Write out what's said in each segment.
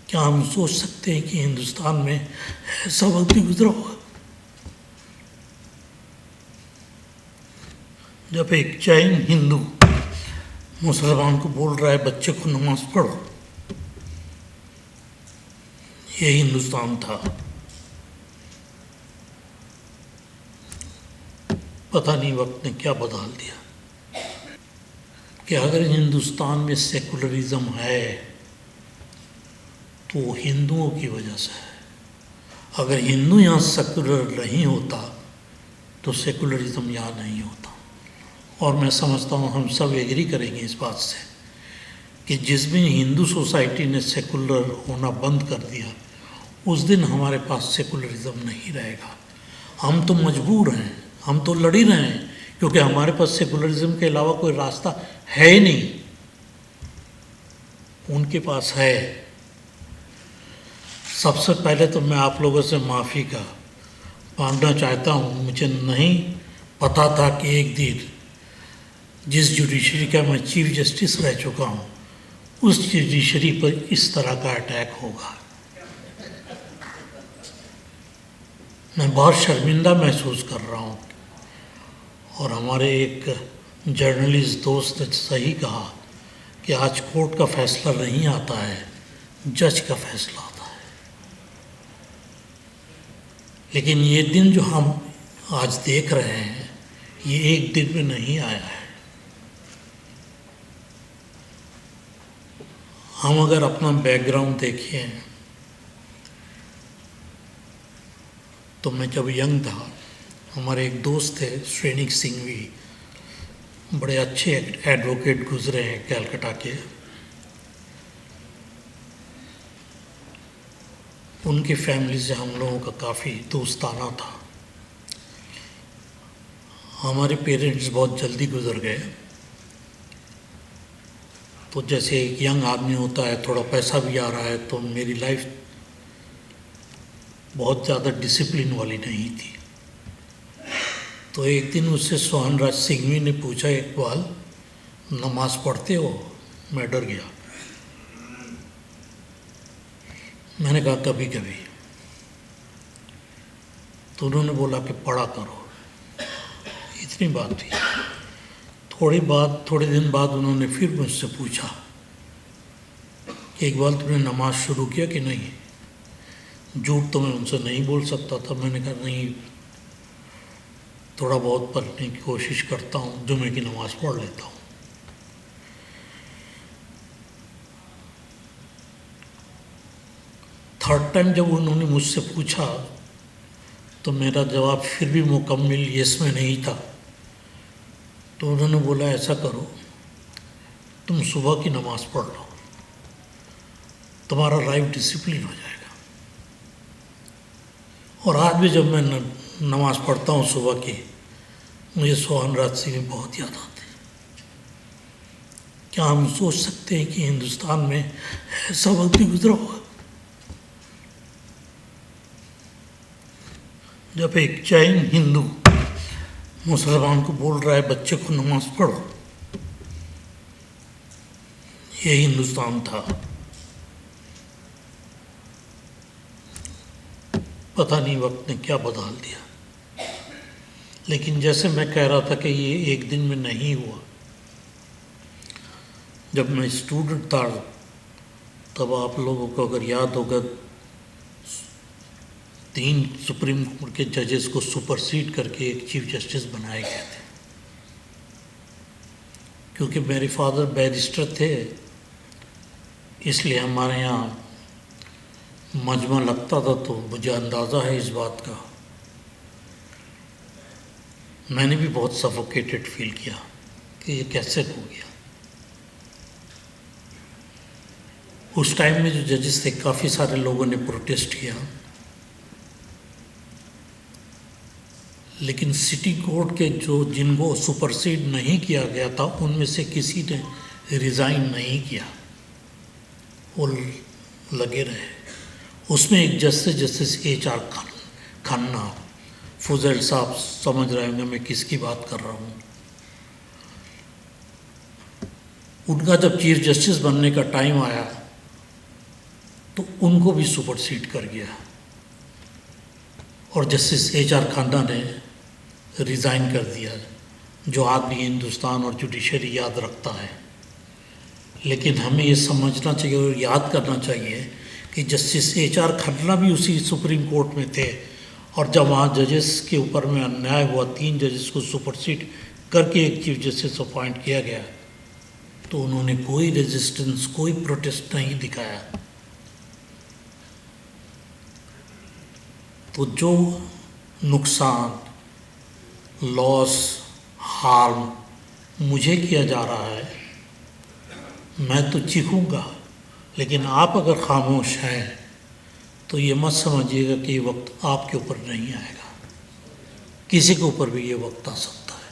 क्या हम सोच सकते हैं कि हिंदुस्तान में ऐसा वक्त भी गुजरा होगा जब एक जैन हिंदू मुसलमान को बोल रहा है बच्चे को नमाज पढ़ो? ये हिंदुस्तान था। पता नहीं वक्त ने क्या बदल दिया कि अगर हिंदुस्तान में सेकुलरिज्म है तो वो हिंदुओं की वजह से है। अगर हिंदू यहाँ सेकुलर नहीं होता तो सेकुलरिज्म यहाँ नहीं होता। और मैं समझता हूँ हम सब एग्री करेंगे इस बात से कि जिस दिन हिंदू सोसाइटी ने सेकुलर होना बंद कर दिया उस दिन हमारे पास सेकुलरिज्म नहीं रहेगा। हम तो मजबूर हैं, हम तो लड़ ही रहे हैं क्योंकि हमारे पास सेकुलरिज्म के अलावा कोई रास्ता है ही नहीं। उनके पास है। सबसे पहले तो मैं आप लोगों से माफ़ी का मांगना चाहता हूँ। मुझे नहीं पता था कि एक दिन जिस जुडिशरी का मैं चीफ जस्टिस रह चुका हूँ उस जुडिशरी पर इस तरह का अटैक होगा। मैं बहुत शर्मिंदा महसूस कर रहा हूँ। और हमारे एक जर्नलिस्ट दोस्त ने सही कहा कि आज कोर्ट का फैसला नहीं आता है, जज का फैसला आता है। लेकिन ये दिन जो हम आज देख रहे हैं ये एक दिन में नहीं आया है। हम अगर अपना बैकग्राउंड देखें तो मैं जब यंग था हमारे एक दोस्त थे श्रेणिक सिंघवी, बड़े अच्छे एडवोकेट गुजरे हैं कलकत्ता के। उनकी फैमिली से हम लोगों का काफ़ी दोस्ताना था। हमारे पेरेंट्स बहुत जल्दी गुजर गए। तो जैसे एक यंग आदमी होता है, थोड़ा पैसा भी आ रहा है, तो मेरी लाइफ बहुत ज़्यादा डिसिप्लिन वाली नहीं थी। तो एक दिन उससे सोहन राज सिंघवी ने पूछा, इकबाल नमाज पढ़ते हो? मैं डर गया। मैंने कहा कभी कभी। तो उन्होंने बोला कि पढ़ा करो। इतनी बात थी। थोड़े दिन बाद उन्होंने फिर मुझसे पूछा कि इकबाल तुमने नमाज शुरू किया कि नहीं? झूठ तो मैं उनसे नहीं बोल सकता था। मैंने कहा नहीं, थोड़ा बहुत पढ़ने की कोशिश करता हूँ, जुमे की नमाज़ पढ़ लेता हूँ। थर्ड टाइम जब उन्होंने मुझसे पूछा तो मेरा जवाब फिर भी मुकम्मल यस में नहीं था। तो उन्होंने बोला ऐसा करो, तुम सुबह की नमाज़ पढ़ लो, तुम्हारा लाइफ डिसिप्लिन हो जाएगा। और आज भी जब मैं नमाज़ पढ़ता हूँ सुबह की, मुझे सोहन राज सिंह बहुत याद आते हैं। क्या हम सोच सकते हैं कि हिंदुस्तान में ऐसा वक्त भी गुजरा होगा जब एक जैन हिंदू मुसलमान को बोल रहा है बच्चे को नमाज पढ़ो? ये हिंदुस्तान था। पता नहीं वक्त ने क्या बदल दिया। लेकिन जैसे मैं कह रहा था कि ये एक दिन में नहीं हुआ। जब मैं स्टूडेंट था तब आप लोगों को अगर याद होगा 3 सुप्रीम कोर्ट के जजेस को सुपरसीड करके एक चीफ जस्टिस बनाए गए थे। क्योंकि मेरे फादर बैरिस्टर थे इसलिए हमारे यहाँ मजमा लगता था, तो मुझे अंदाज़ा है इस बात का। मैंने भी बहुत सफोकेटेड फील किया कि ये कैसे हो गया। उस टाइम में जो जजेस थे काफ़ी सारे लोगों ने प्रोटेस्ट किया, लेकिन सिटी कोर्ट के जिनको सुपरसीड नहीं किया गया था उनमें से किसी ने रिज़ाइन नहीं किया, वो लगे रहे। उसमें एक जस्टिस HR खन्ना, फुजैल साहब समझ रहे होंगे मैं किसकी बात कर रहा हूँ। उनका जब चीफ जस्टिस बनने का टाइम आया तो उनको भी सुपरसीड कर गया और जस्टिस एच.आर. खन्ना ने रिज़ाइन कर दिया, जो आदमी हिंदुस्तान और जुडिशरी याद रखता है। लेकिन हमें ये समझना चाहिए और याद करना चाहिए कि जस्टिस एच.आर. खन्ना भी उसी सुप्रीम कोर्ट में थे, और जब वहाँ जजेस के ऊपर में अन्याय हुआ, 3 जजेस को सुपरसीड करके एक चीफ जस्टिस अपॉइंट किया गया, तो उन्होंने कोई रेजिस्टेंस, कोई प्रोटेस्ट नहीं दिखाया। तो जो नुकसान, लॉस, हार्म मुझे किया जा रहा है, मैं तो चीखूंगा, लेकिन आप अगर खामोश हैं तो ये मत समझिएगा कि ये वक्त आपके ऊपर नहीं आएगा, किसी के ऊपर भी ये वक्त आ सकता है।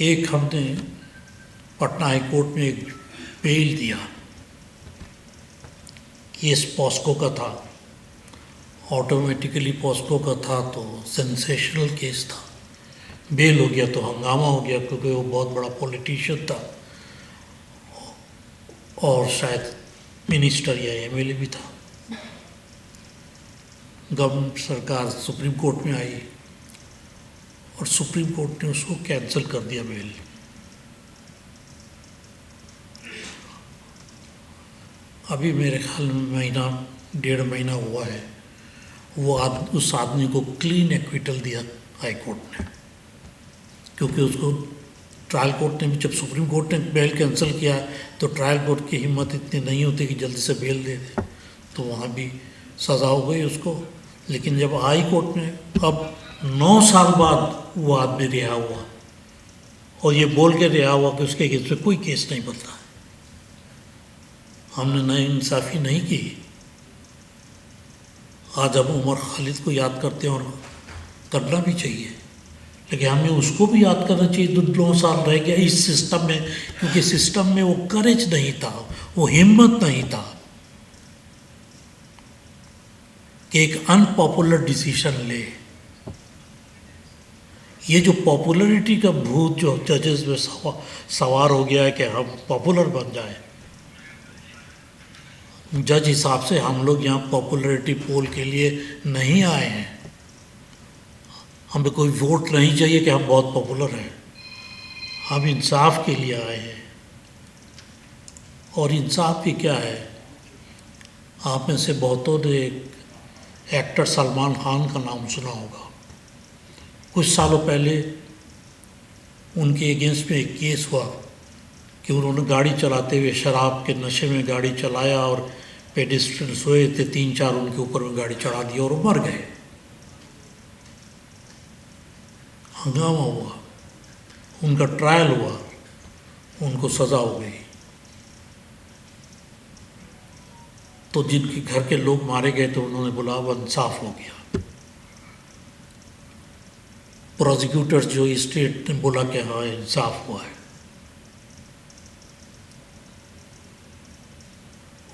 एक हमने पटना हाई कोर्ट में एक बेल दिया, केस पॉस्को का था, ऑटोमेटिकली पॉस्को का था तो सेंसेशनल केस था, बेल हो गया तो हंगामा हो गया, क्योंकि वो बहुत बड़ा पॉलिटिशियन था और शायद मिनिस्टर या एमएलए भी था। गवर्नमेंट सरकार सुप्रीम कोर्ट में आई और सुप्रीम कोर्ट ने उसको कैंसिल कर दिया बेल। अभी मेरे ख्याल में महीना 1.5 महीना हुआ है, वो उस आदमी को क्लीन एक्विटल दिया हाई कोर्ट ने, क्योंकि उसको ट्रायल कोर्ट ने भी, जब सुप्रीम कोर्ट ने बेल कैंसिल किया तो ट्रायल कोर्ट की हिम्मत इतनी नहीं होती कि जल्दी से बेल दे दे, तो वहाँ भी सज़ा हो गई उसको। लेकिन जब हाई कोर्ट ने अब 9 साल बाद वो आदमी रिहा हुआ, और ये बोल के रिहा हुआ कि उसके अगेंस्ट में कोई केस नहीं बनता, हमने नाइंसाफ़ी नहीं की। आज हम उमर खालिद को याद करते हैं और करना भी चाहिए, लेकिन हमें उसको भी याद करना चाहिए जो 9 साल रह गया इस सिस्टम में, क्योंकि सिस्टम में वो करेज नहीं था, वो हिम्मत नहीं था कि एक अनपॉपुलर डिसीजन ले। ये जो पॉपुलैरिटी का भूत जो जजेस में सवार हो गया है कि हम पॉपुलर बन जाए, जज हिसाब से हम लोग यहाँ पॉपुलैरिटी पोल के लिए नहीं आए हैं, हमें कोई वोट नहीं चाहिए कि हम बहुत पॉपुलर हैं, हम इंसाफ के लिए आए हैं। और इंसाफ भी क्या है, आप में से बहुतों ने एक्टर सलमान खान का नाम सुना होगा। कुछ सालों पहले उनके अगेंस्ट में एक केस हुआ कि उन्होंने गाड़ी चलाते हुए शराब के नशे में गाड़ी चलाया और पेडिस्ट्रियन सोए थे, 3-4 उनके ऊपर में गाड़ी चढ़ा दी और वो मर गए। हंगामा हुआ, उनका ट्रायल हुआ, उनको सज़ा हो गई। तो जिनके घर के लोग मारे गए तो उन्होंने बोला अब इंसाफ हो गया। प्रोसिक्यूटर्स जो स्टेट ने बोला कि हाँ इंसाफ हुआ है।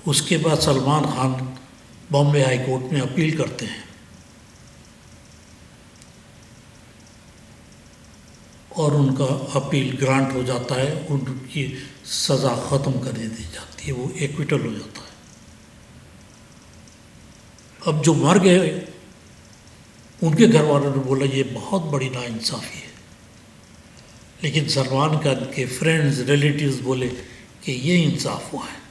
उसके बाद सलमान खान बॉम्बे हाई कोर्ट में अपील करते हैं और उनका अपील ग्रांट हो जाता है, उनकी सज़ा ख़त्म कर दी जाती है, वो एक्विटल हो जाता है। अब जो मर गए उनके घर वालों ने बोला ये बहुत बड़ी नाइंसाफ़ी है, लेकिन सलमान खान के फ्रेंड्स, रिलेटिव्स बोले कि ये इंसाफ हुआ है।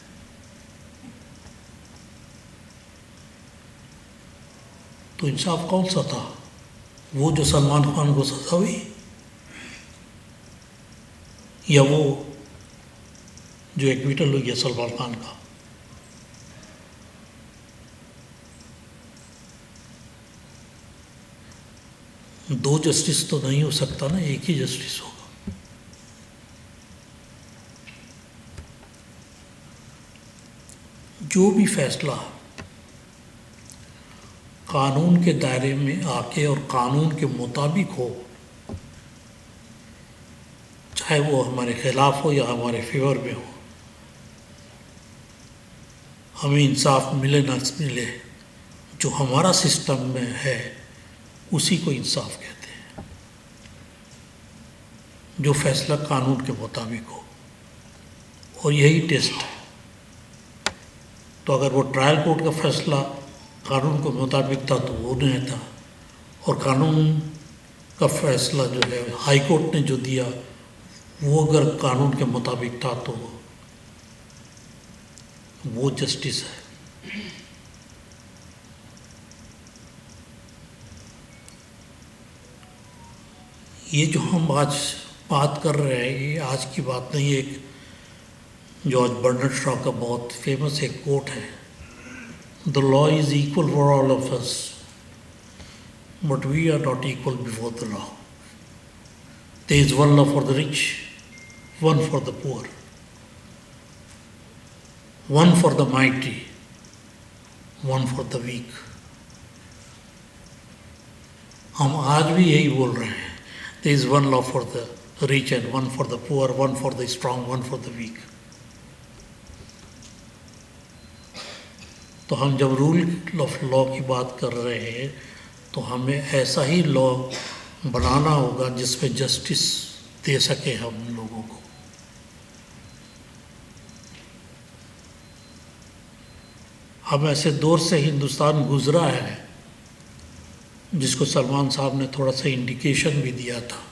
तो इंसाफ कौन सा था, वो जो सलमान खान को सज़ा हुई, या वो जो एक्विटल हुई है सलमान खान का? दो जस्टिस तो नहीं हो सकता ना, एक ही जस्टिस होगा। जो भी फैसला कानून के दायरे में आके और कानून के मुताबिक हो, चाहे वो हमारे खिलाफ हो या हमारे फेवर में हो, हमें इंसाफ मिले ना मिले, जो हमारा सिस्टम में है उसी को इंसाफ कहते हैं, जो फैसला कानून के मुताबिक हो। और यही टेस्ट है। तो अगर वो ट्रायल कोर्ट का फैसला कानून के मुताबिक था तो वो नहीं था, और कानून का फैसला जो है हाई कोर्ट ने जो दिया वो अगर कानून के मुताबिक था तो वो जस्टिस है। ये जो हम आज बात कर रहे हैं ये आज की बात नहीं है। एक जॉर्ज बर्नार्ड शॉ का बहुत फेमस एक कोट है, the law is equal for all of us but we are not equal before the law. There is one law for the rich, one for the poor, one for the mighty, one for the weak. हम आज भी यही बोल रहे हैं, there is one law for the rich and one for the poor, one for the strong, one for the weak. तो हम जब रूल ऑफ लॉ की बात कर रहे हैं तो हमें ऐसा ही लॉ बनाना होगा जिसमें जस्टिस दे सके हम लोगों को। हम ऐसे दौर से हिंदुस्तान गुजरा है जिसको सलमान साहब ने थोड़ा सा इंडिकेशन भी दिया था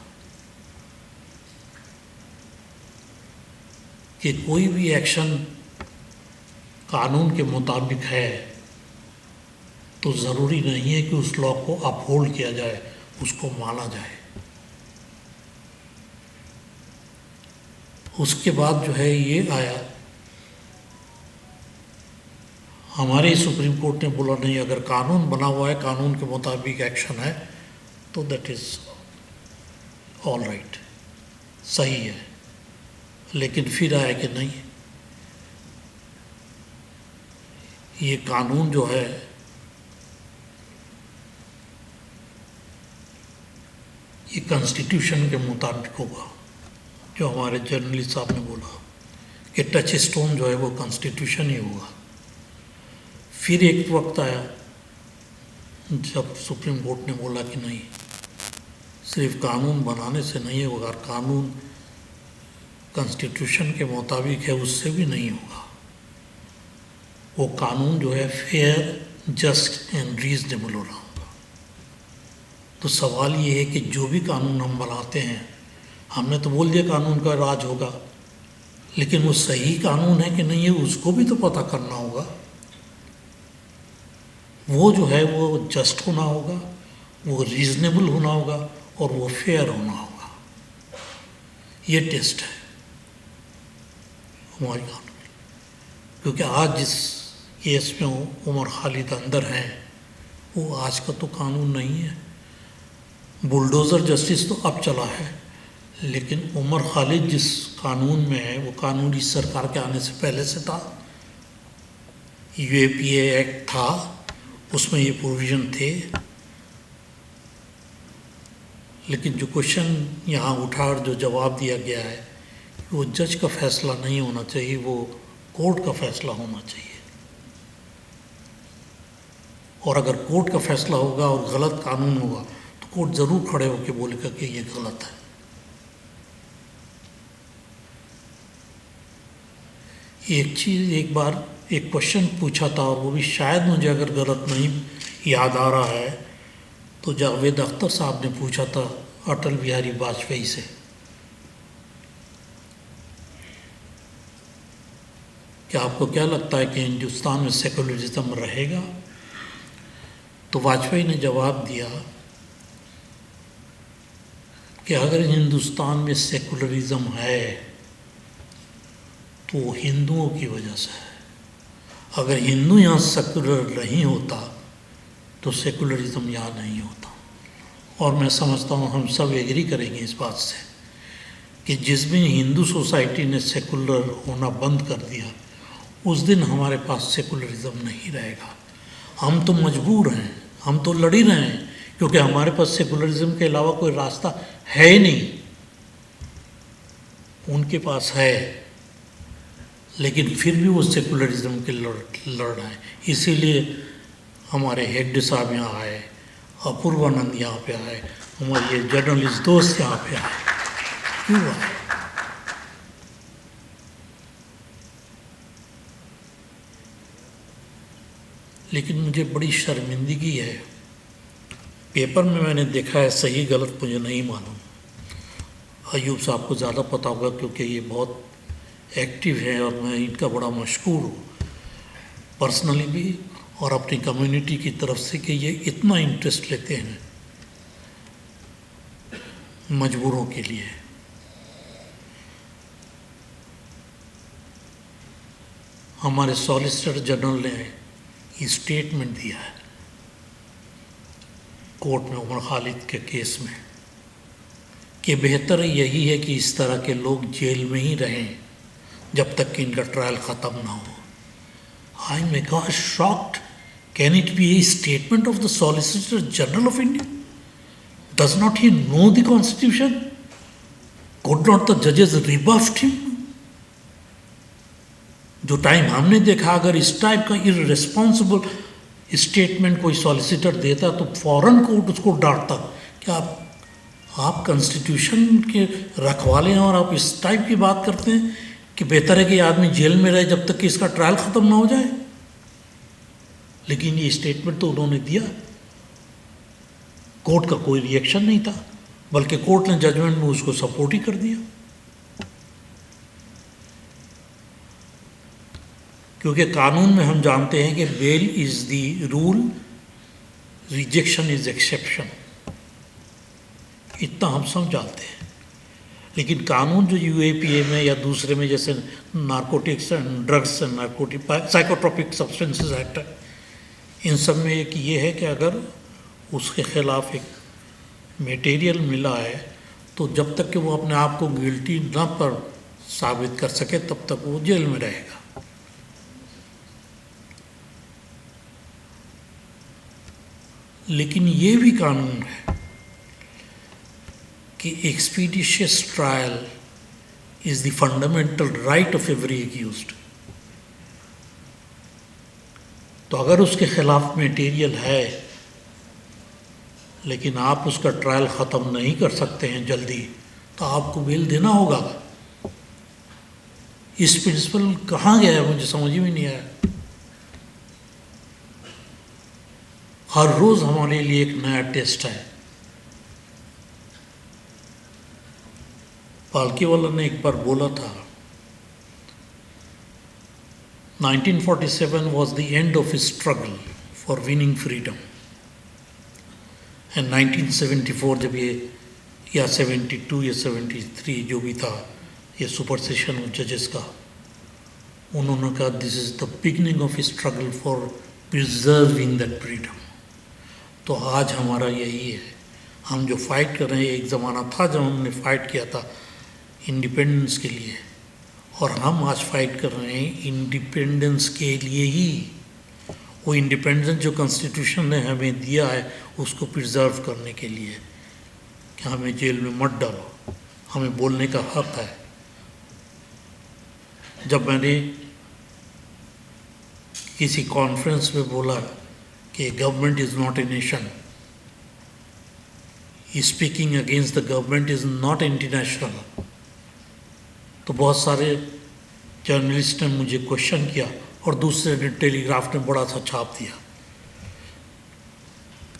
कि कोई भी एक्शन कानून के मुताबिक है तो ज़रूरी नहीं है कि उस लॉ को अपहोल्ड किया जाए, उसको माना जाए। उसके बाद जो है ये आया, हमारे सुप्रीम कोर्ट ने बोला नहीं, अगर कानून बना हुआ है, कानून के मुताबिक एक्शन है तो दैट इज़ ऑल राइट, सही है। लेकिन फिर आया कि नहीं, ये कानून जो है ये कॉन्स्टिट्यूशन के मुताबिक होगा। जो हमारे जर्नलिस्ट साहब ने बोला कि टच स्टोन जो है वो कॉन्स्टिट्यूशन ही होगा। फिर एक वक्त आया जब सुप्रीम कोर्ट ने बोला कि नहीं, सिर्फ कानून बनाने से नहीं होगा, कानून कॉन्स्टिट्यूशन के मुताबिक है उससे भी नहीं होगा। वो कानून जो है फेयर, जस्ट एंड रीजनेबल होना होगा। तो सवाल ये है कि जो भी कानून हम बनाते हैं, हमने तो बोल दिया कानून का राज होगा, लेकिन वो सही कानून है कि नहीं है उसको भी तो पता करना होगा। वो जो है वो जस्ट होना होगा, वो रीजनेबल होना होगा और वो फेयर होना होगा। ये टेस्ट है हमारे कानून। क्योंकि आज जिस केस में उमर खालिद अंदर हैं वो आज का तो कानून नहीं है। बुलडोज़र जस्टिस तो अब चला है, लेकिन उमर खालिद जिस कानून में है वो कानून इस सरकार के आने से पहले से था। यूएपीए एक्ट था, उसमें ये प्रोविज़न थे। लेकिन जो क्वेश्चन यहाँ उठा और जो जवाब दिया गया है, वो जज का फैसला नहीं होना चाहिए, वो कोर्ट का फैसला होना चाहिए। और अगर कोर्ट का फैसला होगा और गलत कानून होगा तो कोर्ट ज़रूर खड़े होकर बोलेगा कि ये गलत है। एक चीज़, एक बार एक क्वेश्चन पूछा था और वो भी शायद मुझे अगर गलत नहीं याद आ रहा है तो जावेद अख्तर साहब ने पूछा था अटल बिहारी वाजपेयी से कि आपको क्या लगता है कि हिंदुस्तान में सेकुलरिज्म रहेगा? तो वाजपेयी ने जवाब दिया कि अगर हिंदुस्तान में सेकुलरिज्म है तो वो हिंदुओं की वजह से है। अगर हिंदू यहाँ सेकुलर नहीं होता तो सेकुलरिज्म यहाँ नहीं होता। और मैं समझता हूँ हम सब एग्री करेंगे इस बात से कि जिस दिन हिंदू सोसाइटी ने सेकुलर होना बंद कर दिया उस दिन हमारे पास सेकुलरिज्म नहीं रहेगा। हम तो मजबूर हैं, हम तो लड़ ही रहे हैं, क्योंकि हमारे पास सेकुलरिज्म के अलावा कोई रास्ता है ही नहीं। उनके पास है, लेकिन फिर भी वो सेकुलरिज्म के लड़ रहे हैं। इसीलिए हमारे हेगड़े साहब यहाँ आए, अपूर्वानंद यहाँ पे आए, हमारे ये जर्नलिस्ट दोस्त यहाँ पे आए, क्यों आए? लेकिन मुझे बड़ी शर्मिंदगी है, पेपर में मैंने देखा है, सही गलत मुझे नहीं मालूम, अयूब साहब को ज़्यादा पता होगा क्योंकि ये बहुत एक्टिव है और मैं इनका बड़ा मशहूर हूँ पर्सनली भी और अपनी कम्युनिटी की तरफ से कि ये इतना इंटरेस्ट लेते हैं मजबूरों के लिए। हमारे सॉलिसिटर जनरल ने स्टेटमेंट दिया है कोर्ट में उमर खालिद के केस में कि बेहतर यही है कि इस तरह के लोग जेल में ही रहें जब तक कि इनका ट्रायल ख़त्म ना हो। I may got shocked, can it be a statement of the solicitor general of India? Does not he know the constitution? Could not the जजेस रिबफ्ड हिम? जो टाइम हमने देखा, अगर इस टाइप का इररिस्पॉन्सिबल स्टेटमेंट कोई सॉलिसिटर देता तो फौरन कोर्ट उसको डांटता कि आप कॉन्स्टिट्यूशन के रखवाले हैं और आप इस टाइप की बात करते हैं कि बेहतर है कि आदमी जेल में रहे जब तक कि इसका ट्रायल ख़त्म ना हो जाए। लेकिन ये स्टेटमेंट तो उन्होंने दिया, कोर्ट का कोई रिएक्शन नहीं था, बल्कि कोर्ट ने जजमेंट में उसको सपोर्ट ही कर दिया, क्योंकि कानून में हम जानते हैं कि bail is the rule, rejection is exception, इतना हम सब जानते हैं। लेकिन कानून जो यूएपीए में या दूसरे में जैसे narcotics and drugs and narcotic psychotropic substances act है, इन सब में एक ये है कि अगर उसके ख़िलाफ़ एक मटेरियल मिला है तो जब तक कि वो अपने आप को गिल्टी न पर साबित कर सके तब तक वो जेल में रहेगा। लेकिन ये भी कानून है कि expeditious trial is the fundamental right of every accused. तो अगर उसके ख़िलाफ़ मटेरियल है लेकिन आप उसका ट्रायल ख़त्म नहीं कर सकते हैं जल्दी, तो आपको बेल देना होगा। इस प्रिंसिपल कहाँ गया है मुझे समझ में नहीं आया। हर रोज़ हमारे लिए एक नया टेस्ट है। पालकीवाला ने एक बार बोला था 1947 was the end of his struggle for winning freedom and 1974 जब ये या 72 या 73 जो भी था ये सुपरसेशन जजेस का, उन्होंने कहा this is the beginning of struggle for preserving that freedom. तो आज हमारा यही है, हम जो फाइट कर रहे हैं, एक ज़माना था जब हमने फाइट किया था इंडिपेंडेंस के लिए, और हम आज फाइट कर रहे हैं इंडिपेंडेंस के लिए ही। वो इंडिपेंडेंस जो कॉन्स्टिट्यूशन ने हमें दिया है उसको प्रिजर्व करने के लिए कि हमें जेल में मत डालो, हमें बोलने का हक है। जब मैंने किसी कॉन्फ्रेंस में बोला कि government is not a nation, speaking against the government is not international, तो बहुत सारे जर्नलिस्ट ने मुझे क्वेश्चन किया और दूसरे ने टेलीग्राफ ने बड़ा सा छाप दिया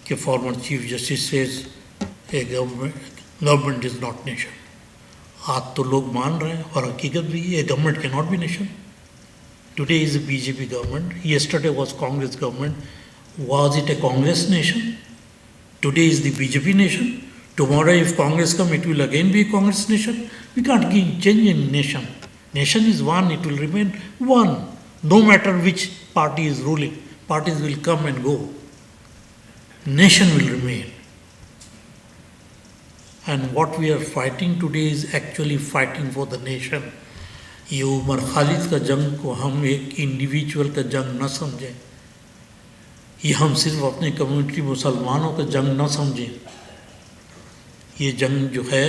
कि former chief justice says A government is not nation. आज तो लोग मान रहे हैं और हकीकत भी ये government can not be nation. Today is a BJP government, yesterday was Congress government. Was it a Congress nation? Today is the BJP nation. Tomorrow if Congress come, it will again be a Congress nation. We can't change in nation. Nation is one, it will remain one. No matter which party is ruling, parties will come and go. Nation will remain. And what we are fighting today is actually fighting for the nation. ये उमर खालिद का जंग को हम एक individual का जंग न समझें, ये हम सिर्फ अपने कम्युनिटी मुसलमानों का जंग न समझें। ये जंग जो है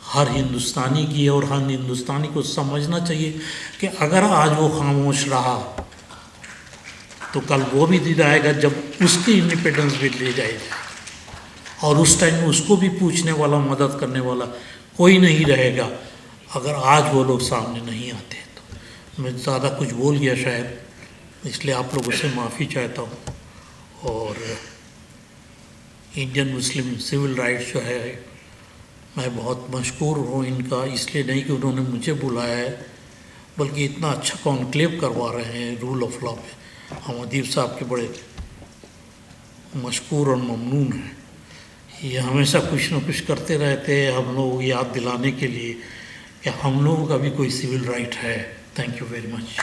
हर हिंदुस्तानी की है और हर हिंदुस्तानी को समझना चाहिए कि अगर आज वो खामोश रहा तो कल वो भी दिन आएगा जब उसके इंडिपेंडेंस भी ले जाएगा। और उस टाइम में उसको भी पूछने वाला, मदद करने वाला कोई नहीं रहेगा अगर आज वो लोग सामने नहीं आते। तो मैं ज़्यादा कुछ बोल गया शायद, इसलिए आप लोगों से माफ़ी चाहता हूँ। और इंडियन मुस्लिम सिविल राइट्स जो है, मैं बहुत मशकूर हूँ इनका, इसलिए नहीं कि उन्होंने मुझे बुलाया है, बल्कि इतना अच्छा कॉन्क्लेव करवा रहे हैं रूल ऑफ लॉ पे। हम अदीब साहब के बड़े मशकूर और ममनून हैं। ये हमेशा कुछ न कुछ करते रहते हैं हम लोग याद दिलाने के लिए कि हम लोगों का भी कोई सिविल राइट है। Thank you very much.